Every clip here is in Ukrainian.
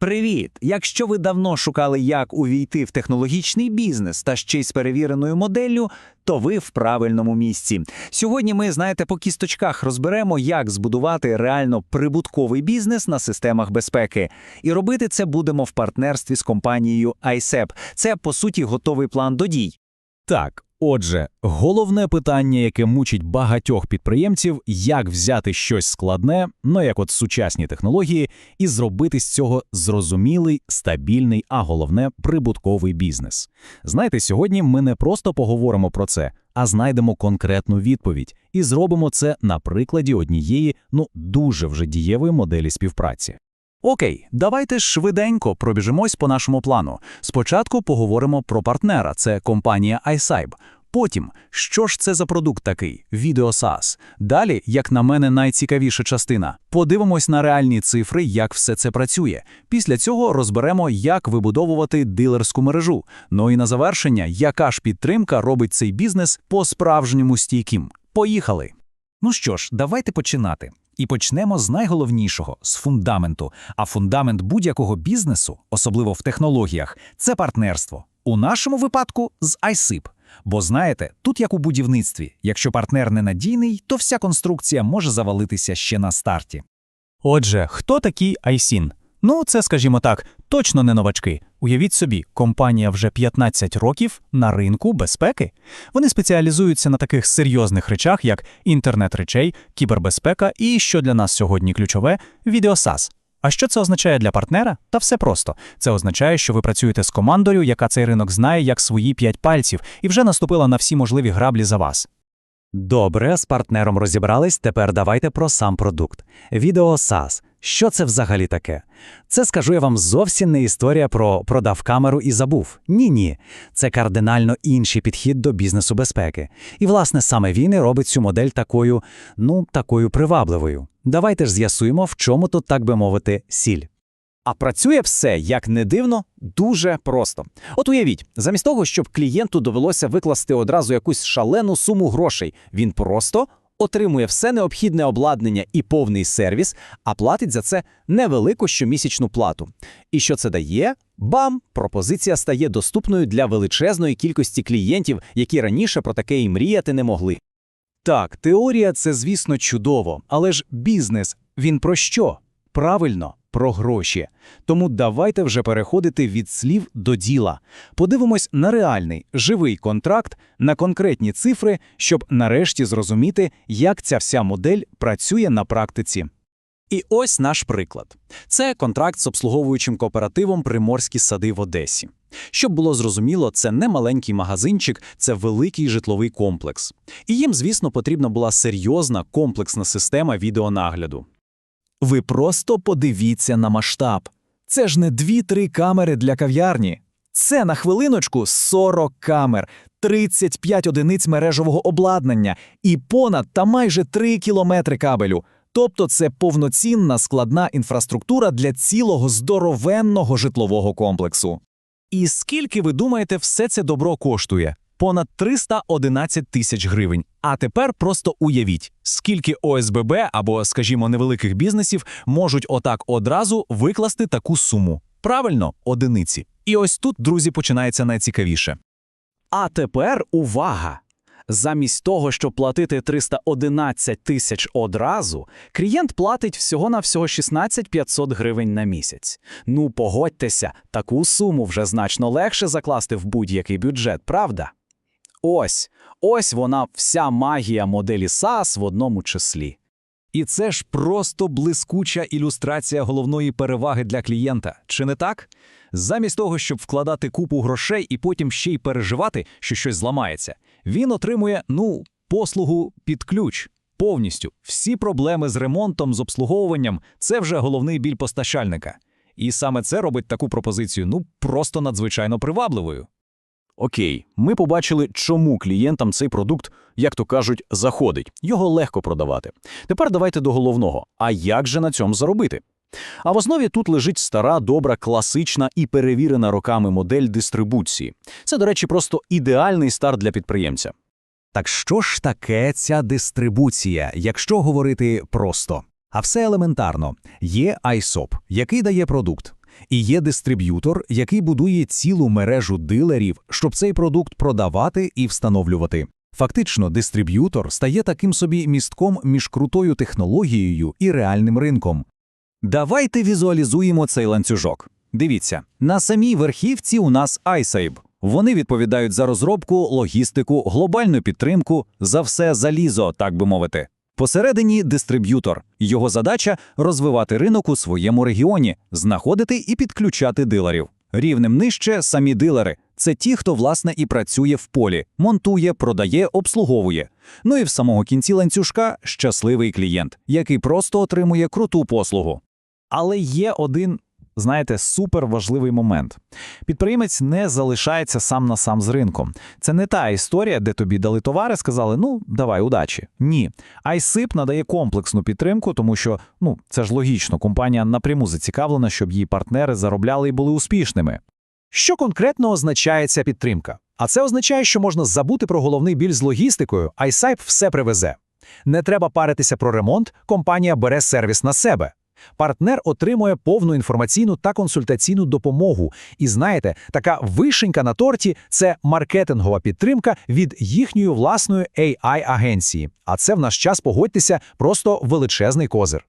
Привіт! Якщо ви давно шукали, як увійти в технологічний бізнес та ще й з перевіреною моделлю, то ви в правильному місці. Сьогодні ми, по кісточках розберемо, як збудувати реально прибутковий бізнес на системах безпеки. І робити це будемо в партнерстві з компанією ICEP. Це, по суті, готовий план до дій. Так, отже, головне питання, яке мучить багатьох підприємців, як взяти щось складне, як от сучасні технології, і зробити з цього зрозумілий, стабільний, а головне – прибутковий бізнес. Знаєте, сьогодні ми не просто поговоримо про це, а знайдемо конкретну відповідь. І зробимо це на прикладі однієї, дуже вже дієвої моделі співпраці. Окей, давайте швиденько пробіжимось по нашому плану. Спочатку поговоримо про партнера – це компанія ICEP. Потім, що ж це за продукт такий – Video SaaS. Далі, як на мене, найцікавіша частина. Подивимось на реальні цифри, як все це працює. Після цього розберемо, як вибудовувати дилерську мережу. І на завершення, яка ж підтримка робить цей бізнес по-справжньому стійким. Поїхали! Ну що ж, давайте починати. І почнемо з найголовнішого – з фундаменту. А фундамент будь-якого бізнесу, особливо в технологіях, це партнерство. У нашому випадку – з ICEP. Бо знаєте, тут як у будівництві, якщо партнер ненадійний, то вся конструкція може завалитися ще на старті. Отже, хто такий ICEP? Це, скажімо так, точно не новачки. Уявіть собі, компанія вже 15 років на ринку безпеки. Вони спеціалізуються на таких серйозних речах, як інтернет речей, кібербезпека і, що для нас сьогодні ключове, Video SaaS. А що це означає для партнера? Та все просто. Це означає, що ви працюєте з командою, яка цей ринок знає як свої 5 пальців і вже наступила на всі можливі граблі за вас. Добре, з партнером розібрались, тепер давайте про сам продукт. Video SaaS. Що це взагалі таке? Це, скажу я вам, зовсім не історія про «продав камеру і забув». Ні-ні. Це кардинально інший підхід до бізнесу безпеки. І, власне, саме він і робить цю модель такою привабливою. Давайте ж з'ясуємо, в чому тут, так би мовити, сіль. А працює все, як не дивно, дуже просто. От уявіть, замість того, щоб клієнту довелося викласти одразу якусь шалену суму грошей, він просто отримує все необхідне обладнання і повний сервіс, а платить за це невелику щомісячну плату. І що це дає? Бам! Пропозиція стає доступною для величезної кількості клієнтів, які раніше про таке і мріяти не могли. Так, теорія – це, звісно, чудово, але ж бізнес, він про що? Правильно, про гроші. Тому давайте вже переходити від слів до діла. Подивимось на реальний, живий контракт, на конкретні цифри, щоб нарешті зрозуміти, як ця вся модель працює на практиці. І ось наш приклад. Це контракт з обслуговуючим кооперативом «Приморські сади» в Одесі. Щоб було зрозуміло, це не маленький магазинчик, це великий житловий комплекс. І їм, звісно, потрібна була серйозна комплексна система відеонагляду. Ви просто подивіться на масштаб. Це ж не 2-3 камери для кав'ярні. Це, на хвилиночку, 40 камер, 35 одиниць мережевого обладнання і понад та майже 3 кілометри кабелю. Тобто це повноцінна складна інфраструктура для цілого здоровенного житлового комплексу. І скільки, ви думаєте, все це добро коштує? Понад 311 тисяч гривень. А тепер просто уявіть, скільки ОСББ або, скажімо, невеликих бізнесів можуть отак одразу викласти таку суму. Правильно, одиниці. І ось тут, друзі, починається найцікавіше. А тепер увага! Замість того, щоб платити 311 тисяч одразу, клієнт платить всього-навсього 16 500 гривень на місяць. Погодьтеся, таку суму вже значно легше закласти в будь-який бюджет, правда? Ось вона, вся магія моделі SaaS в одному числі. І це ж просто блискуча ілюстрація головної переваги для клієнта, чи не так? Замість того, щоб вкладати купу грошей і потім ще й переживати, що щось зламається, він отримує, послугу під ключ. Повністю. Всі проблеми з ремонтом, з обслуговуванням – це вже головний біль постачальника. І саме це робить таку пропозицію, просто надзвичайно привабливою. Окей, ми побачили, чому клієнтам цей продукт, як то кажуть, заходить. Його легко продавати. Тепер давайте до головного. А як же на цьому заробити? А в основі тут лежить стара, добра, класична і перевірена роками модель дистрибуції. Це, до речі, просто ідеальний старт для підприємця. Так що ж таке ця дистрибуція, якщо говорити просто? А все елементарно. Є ICEP, який дає продукт. І є дистриб'ютор, який будує цілу мережу дилерів, щоб цей продукт продавати і встановлювати. Фактично, дистриб'ютор стає таким собі містком між крутою технологією і реальним ринком. Давайте візуалізуємо цей ланцюжок. Дивіться, на самій верхівці у нас iSabe. Вони відповідають за розробку, логістику, глобальну підтримку, за все залізо, так би мовити. Посередині – дистриб'ютор. Його задача – розвивати ринок у своєму регіоні, знаходити і підключати дилерів. Рівнем нижче – самі дилери. Це ті, хто, власне, і працює в полі, монтує, продає, обслуговує. Ну і в самого кінці ланцюжка – щасливий клієнт, який просто отримує круту послугу. Але є один, знаєте, суперважливий момент. Підприємець не залишається сам на сам з ринком. Це не та історія, де тобі дали товари, сказали, ну, давай, удачі. Ні. iSabe надає комплексну підтримку, тому що, це ж логічно, компанія напряму зацікавлена, щоб її партнери заробляли і були успішними. Що конкретно означає ця підтримка? А це означає, що можна забути про головний біль з логістикою, iSabe все привезе. Не треба паритися про ремонт, компанія бере сервіс на себе. Партнер отримує повну інформаційну та консультаційну допомогу. І знаєте, така вишенька на торті – це маркетингова підтримка від їхньої власної AI-агенції. А це в наш час, погодьтеся, просто величезний козир.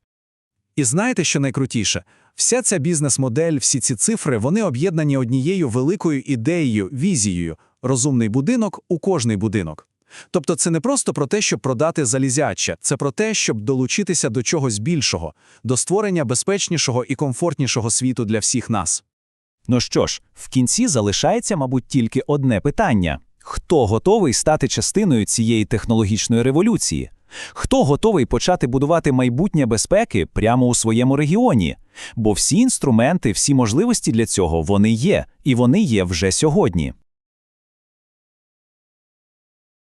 І знаєте, що найкрутіше? Вся ця бізнес-модель, всі ці цифри, вони об'єднані однією великою ідеєю, візією – розумний будинок у кожний будинок. Тобто це не просто про те, щоб продати залізяче, це про те, щоб долучитися до чогось більшого, до створення безпечнішого і комфортнішого світу для всіх нас. Ну що ж, в кінці залишається, мабуть, тільки одне питання. Хто готовий стати частиною цієї технологічної революції? Хто готовий почати будувати майбутнє безпеки прямо у своєму регіоні? Бо всі інструменти, всі можливості для цього, вони є. І вони є вже сьогодні.